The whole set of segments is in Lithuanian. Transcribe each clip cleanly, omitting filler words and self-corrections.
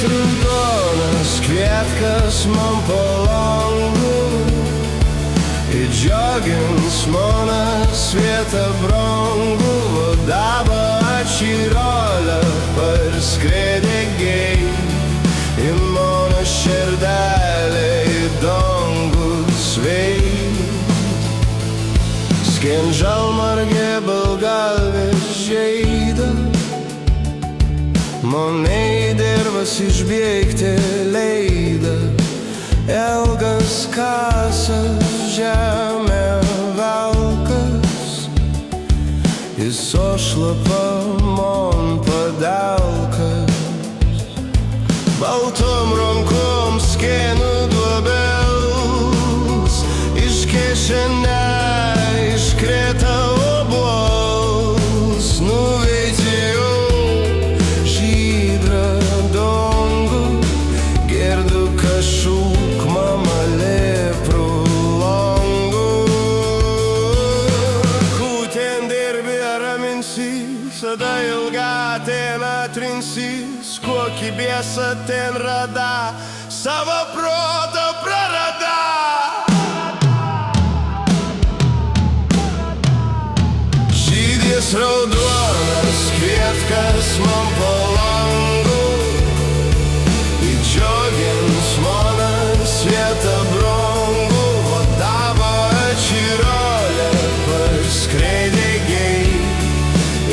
raudonas kvietkas man po langu ir džiogins mano svietą brangų, dabar šį rolę parskredė gei į mano širdelę į dangų sveit. Skenžalmargė balgalvės žeida, man į dirvas išbėgti leida, ilgas kasas žemė velkas, jis ošlapa man padelkas, baltom rankom skėnu duobels, iš kišenę iškrėta obuols, nuveitėjau žydrą dangų, girdu kažkaip mama lėprų langų. Kūtien dirbi raminsi, sada ilga ten atrinsis, kokį biesą ten rada, savo protą prarada. Žydės raudonas kvietkas man po langu, įdžiogins mano svietą brangų, o dabar šį rolę parskredė gei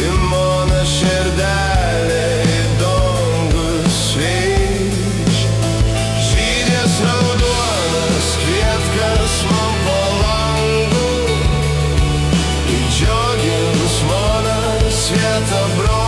į mano širdelę į dangų sveit. Žydės raudonas kvietkas man po langu, įdžiogins mano svietą brangų.